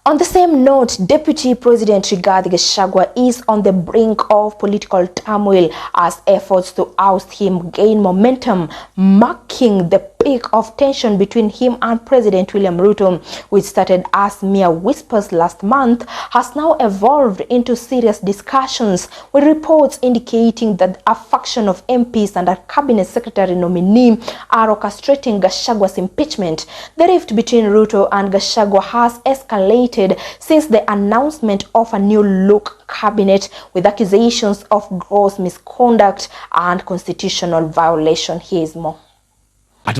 On the same note, Deputy President Rigathi Gachagua is on the brink of political turmoil as efforts to oust him gain momentum, marking the peak of tension between him and President William Ruto, which started as mere whispers last month, has now evolved into serious discussions, with reports indicating that a faction of MPs and a cabinet secretary nominee are orchestrating Gachagua's impeachment. The rift between Ruto and Gachagua has escalated since the announcement of a new look cabinet with accusations of gross misconduct and constitutional violation. Here is more. For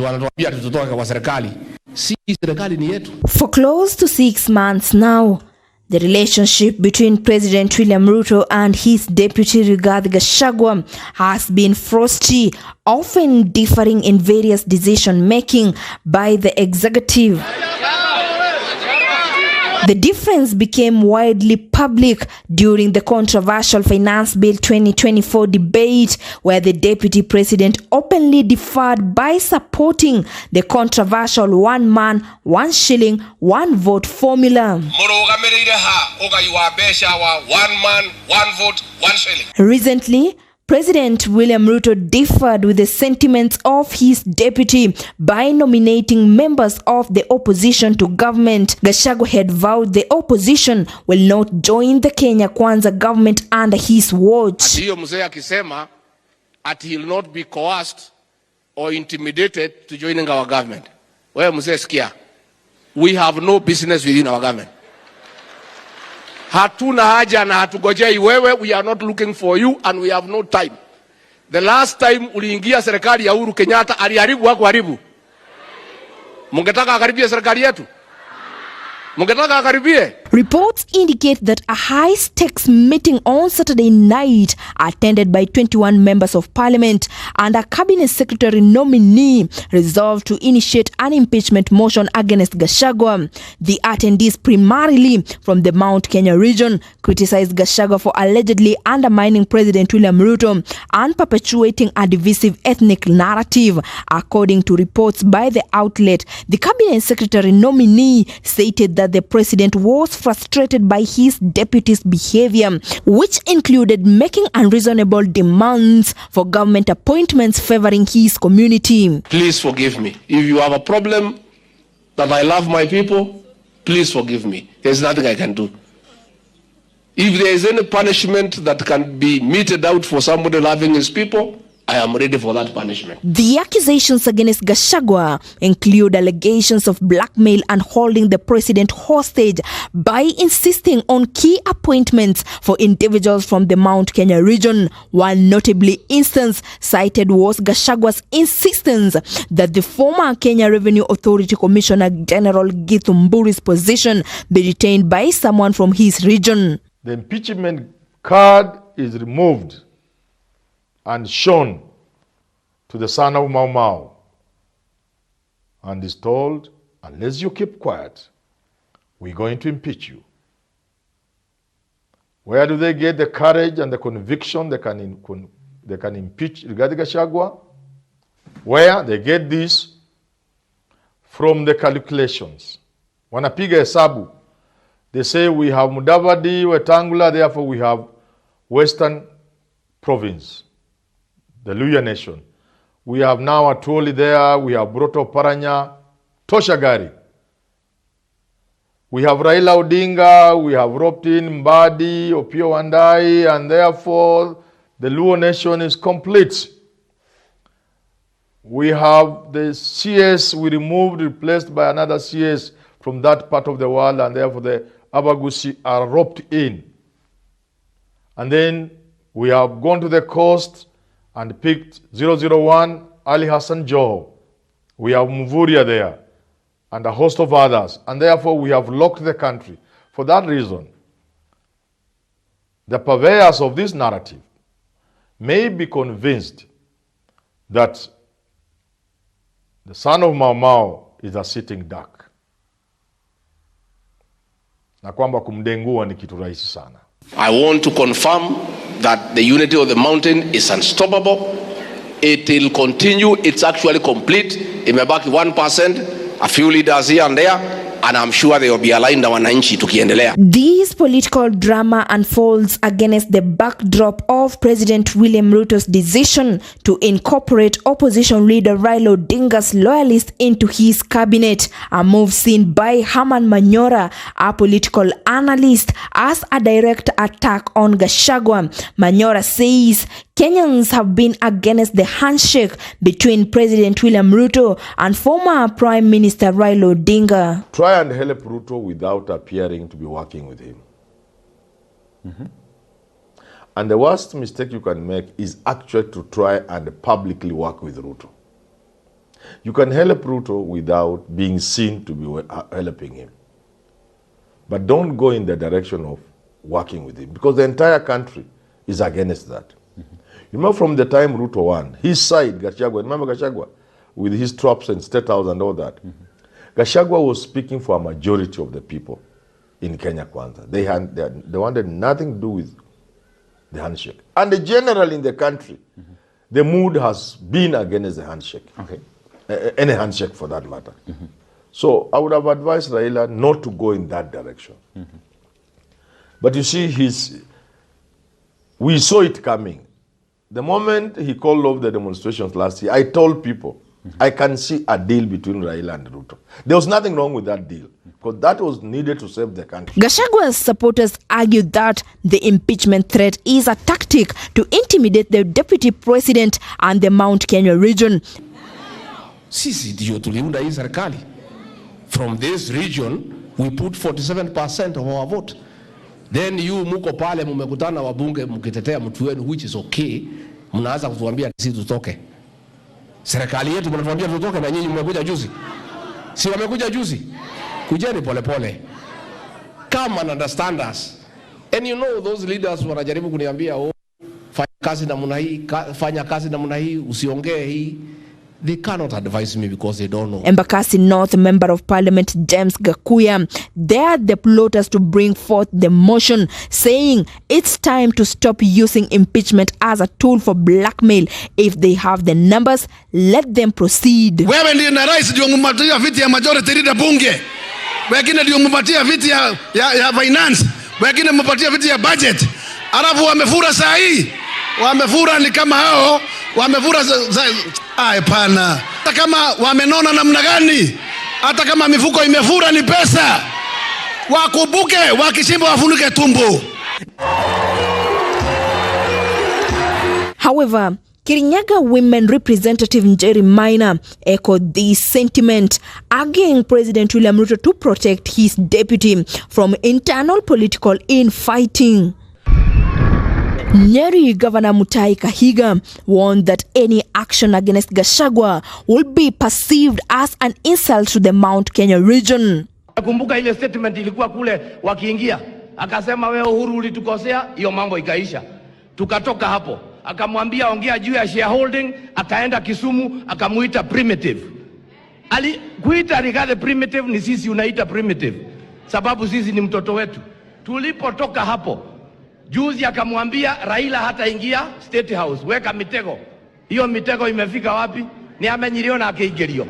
close to 6 months now, the relationship between President William Ruto and his deputy Rigathi Gachagua has been frosty, often differing in various decision-making by the executive. The difference became widely public during the controversial Finance Bill 2024 debate, where the deputy president openly deferred by supporting the controversial one man, one shilling, one vote formula. Recently, President William Ruto differed with the sentiments of his deputy by nominating members of the opposition to government. Gachagua had vowed the opposition will not join the Kenya Kwanza government under his watch. Hiyo mzee akisema that he will not be coerced or intimidated to joining our government. Wewe mzee sikia, we have no business within our government. Hatuna haja na hatugojei wewe, we are not looking for you and we have no time. The last time uliingia serikali ya Uhuru Kenyatta aliharibu wako haribu. Mungetaka akaribie serikali yetu? Mungetaka akaribie? Reports indicate that a high-stakes meeting on Saturday night, attended by 21 members of parliament and a cabinet secretary nominee, resolved to initiate an impeachment motion against Gachagua. The attendees, primarily from the Mount Kenya region, criticized Gachagua for allegedly undermining President William Ruto and perpetuating a divisive ethnic narrative. According to reports by the outlet, the cabinet secretary nominee stated that the president was frustrated by his deputy's behavior, which included making unreasonable demands for government appointments favoring his community. Please forgive me. If you have a problem that I love my people, please forgive me. There's nothing I can do. If there is any punishment that can be meted out for somebody loving his people, I am ready for that punishment. The accusations against Gachagua include allegations of blackmail and holding the president hostage by insisting on key appointments for individuals from the Mount Kenya region. One notably instance cited was Gachagua's insistence that the former Kenya Revenue Authority Commissioner General Githumburi's position be retained by someone from his region. The impeachment card is removed and shown to the son of Mau Mau, and is told, unless you keep quiet, we're going to impeach you. Where do they get the courage and the conviction they can impeach Rigathi Gachagua? Where they get this? From the calculations. Wanapiga hesabu. They say we have Mudavadi, Wetangula, therefore we have Western Province, the Luya Nation. We have now Atwoli there, we have Broto Paranya, Toshagari. We have Raila Odinga, we have roped in Mbadi, Opio Wandai, and therefore the Luo Nation is complete. We have the CS we removed, replaced by another CS from that part of the world, and therefore the Abagusi are roped in. And then we have gone to the coast and picked 001, Ali Hassan Joho. We have Mvuria there and a host of others. And therefore we have locked the country. For that reason, the purveyors of this narrative may be convinced that the son of Mau Mau is a sitting duck. Na kwamba kumdengua ni kitu rahisi sana. I want to confirm that the unity of the mountain is unstoppable. It will continue. It's actually complete. Imebaki 1%, a few leaders here and there. and I'm sure they will be aligned na wananchi tukiendelea. This political drama unfolds against the backdrop of President William Ruto's decision to incorporate opposition leader Raila Odinga's loyalists into his cabinet, a move seen by Herman Manyora, a political analyst, as a direct attack on Gachagua. Manyora says Kenyans have been against the handshake between President William Ruto and former Prime Minister Raila Odinga. Try and help Ruto without appearing to be working with him. And the worst mistake you can make is actually to try and publicly work with Ruto. You can help Ruto without being seen to be helping him. But don't go in the direction of working with him, because the entire country is against that. You remember from the time Ruto won, his side, Gachagua, remember Gachagua, with his troops and state house and all that. Gachagua was speaking for a majority of the people in Kenya Kwanza. They wanted nothing to do with the handshake. And generally in the country, the mood has been against the handshake. Okay. Any handshake for that matter. So I would have advised Raila not to go in that direction. But you see, we saw it coming. The moment he called off the demonstrations last year, I told people, I can see a deal between Raila and Ruto. There was nothing wrong with that deal, because that was needed to save the country. Gachagua's supporters argued that the impeachment threat is a tactic to intimidate the deputy president and the Mount Kenya region. Sisi ndio tuliunda hii serikali. From this region, we put 47% of our vote. Then you muko pale mumekutana wabunge mkitetea mtu wenu, which is okay. Mnaanza kutuambia sisi tutoke. Serikali yetu mnatuambia tutoke, na nyinyi mmekuja juzi. Si wamekuja juzi? Kujeni pole pole. Come and understand us. And you know those leaders wanajaribu kuniambia fanya kazi namna hii, usiongee hii. They cannot advise me because they don't know. Embakasi North Member of Parliament James Gachagua dared the plotters to bring forth the motion, saying it's time to stop using impeachment as a tool for blackmail. If they have the numbers, let them proceed. Wewe ndiye na rais ndio mumpatia viti ya majority leader bunge. Wengine ndio mumpatia viti ya finance. Wengine mumpatia viti ya budget. Alafu wamefura saa hii. Wamefura ni kama hao, wamefura pana. Hata kama wamenona namna gani, hata kama mifuko imefura ni pesa. Wakubuke, wakishimba wafunike tumbo. However, Kirinyaga women representative Njeri Maina echoed this sentiment, arguing President William Ruto to protect his deputy from internal political infighting. Nyeri Governor Mutahi Kahiga warned that any action against Gachagua will be perceived as an insult to the Mount Kenya region. Nakumbuka ile statement ilikuwa kule wakiingia, akasema wewe Uhuru ulitukosea, hiyo mambo ikaisha. Tukatoka hapo, akamwambia ongea juu ya shareholding, akaenda Kisumu akamuita primitive. Kuita Rigathi primitive ni sisi unaita primitive, sababu sisi ni mtoto wetu. Tulipotoka hapo, juzi akamwambia Raila hata ingia State House, weka mitego. Hiyo mitego imefika wapi? Ni amenyiliona akeigerio.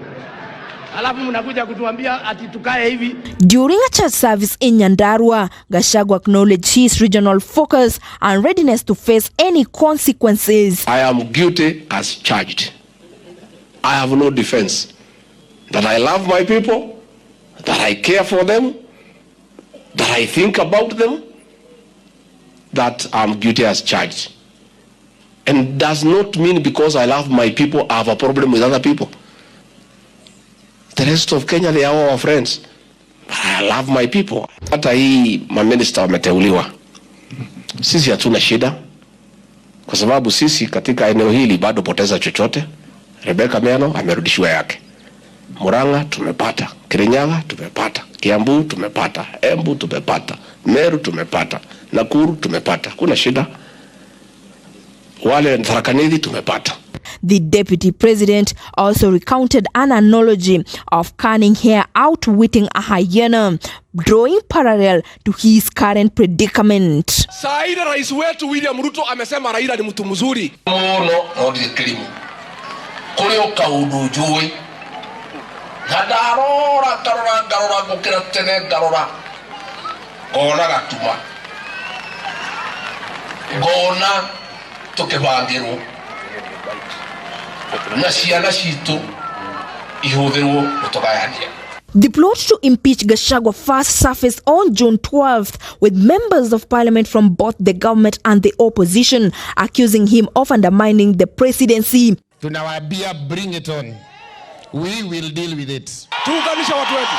Alafu mnakuja kutuambia ati tukae hivi. During a church service in Nyandarua, Gachagua acknowledged his regional focus and readiness to face any consequences. I am guilty as charged. I have no defense. That I love my people, that I care for them, that I think about them, that I'm guilty as charged. And does not mean because I love my people, I have a problem with other people. The rest of Kenya, they are our friends. But I love my people. Hata hii maminister wameteuliwa, sisi hatuna shida, kwa sababu sisi katika eneo hili bado poteza chochote. Rebecca Meno amerudishiwa yake. Murang'a tumepata, Kirinyaga tumepata, Kiambu tumepata, Embu tumepata, Meru tumepata, Nakuru tumepata. Kuna shida. Wale Tharaka Nithi tumepata. The deputy president also recounted an analogy of cunning hair outwitting a hyena, drawing parallel to his current predicament. Saida rais wetu William Ruto amesema Raila ni mtu mzuri. Mono odi kilimo. Kule ukaudu jui. Ngarora gukira tene ngarora. Gona gatuma. Gona tukibangirwo. Na ciana citu ihũthĩrwo gũtũgayania. The plot to impeach Gachagua first surfaced on June 12th, with members of parliament from both the government and the opposition accusing him of undermining the presidency. Tunawaambia bring it on. We will deal with it. Tuunganisha watu wetu.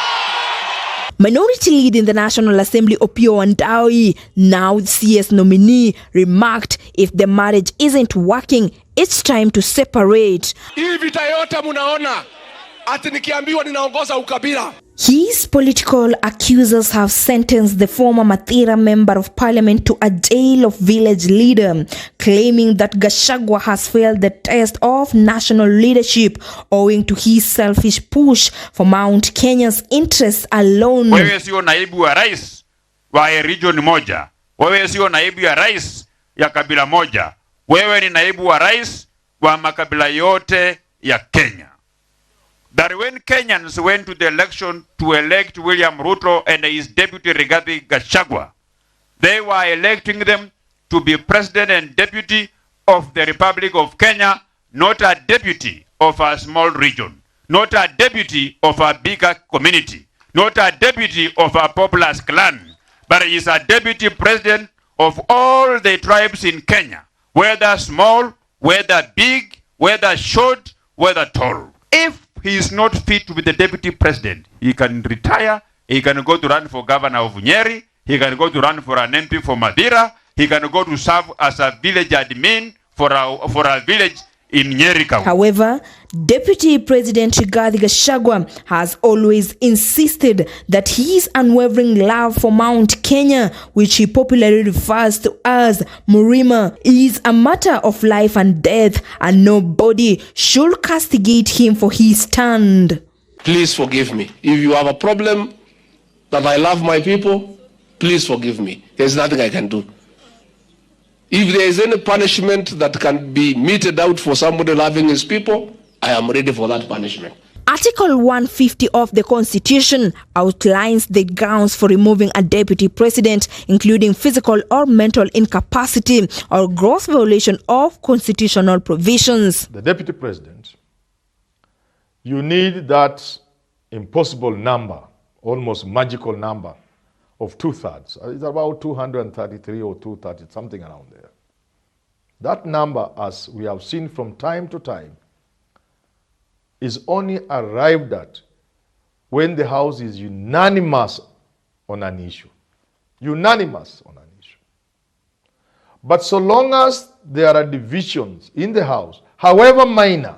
Minority Leader in the National Assembly Opiyo Wandayi, now CS nominee, remarked if the marriage isn't working, it's time to separate. Hii vita yote munaona ati nikiambiwa ninaongoza ukabila. His political accusers have sentenced the former Mathira member of parliament to a jail of village leader, claiming that Gachagua has failed the test of national leadership owing to his selfish push for Mount Kenya's interests alone. Wewe sio naibu wa rais wa region moja. Wewe sio naibu ya rais ya kabila moja. Wewe ni naibu wa rais wa makabila yote ya Kenya. That when Kenyans went to the election to elect William Ruto and his deputy Rigathi Gachagua, they were electing them to be president and deputy of the Republic of Kenya, not a deputy of a small region, not a deputy of a bigger community, not a deputy of a populous clan, but he is a deputy president of all the tribes in Kenya, whether small, whether big, whether short, whether tall. If he is not fit to be the deputy president, he can retire, he can go to run for governor of Nyeri, he can go to run for an MP for Mathira, he can go to serve as a village admin for a village in Nyeri County. However, Deputy President Rigathi Gachagua has always insisted that his unwavering love for Mount Kenya, which he popularly refers to as Murima, is a matter of life and death, and nobody should castigate him for his stand. Please forgive me. If you have a problem that I love my people, please forgive me. There's nothing I can do. If there is any punishment that can be meted out for somebody loving his people, I am ready for that punishment. Article 150 of the Constitution outlines the grounds for removing a deputy president, including physical or mental incapacity or gross violation of constitutional provisions. The deputy president, you need that impossible number, almost magical number, of 2/3. It's about 233 or 230, something around there. That number, as we have seen from time to time, is only arrived at when the House is unanimous on an issue. Unanimous on an issue. But so long as there are divisions in the House, however minor,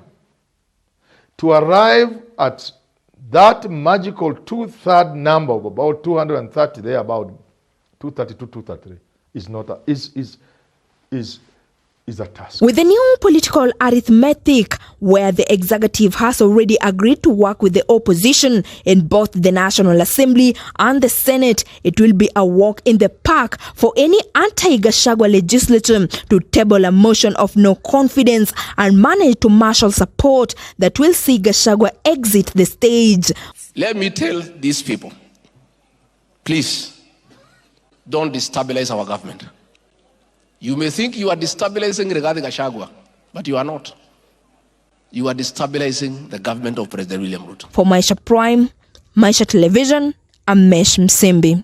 to arrive at that magical 2/3 number of about 230, there about 232, 233, is not a, is a task. With the new political arithmetic, where the executive has already agreed to work with the opposition in both the National Assembly and the Senate, it will be a walk in the park for any anti-Gachagua legislature to table a motion of no confidence and manage to marshal support that will see Gachagua exit the stage. Let me tell these people, please don't destabilize our government. You may think you are destabilizing Rigathi Gachagua, but you are not. You are destabilizing the government of President William Ruto. For Maisha Prime, Maisha Television, I'm Mesh Msimbi.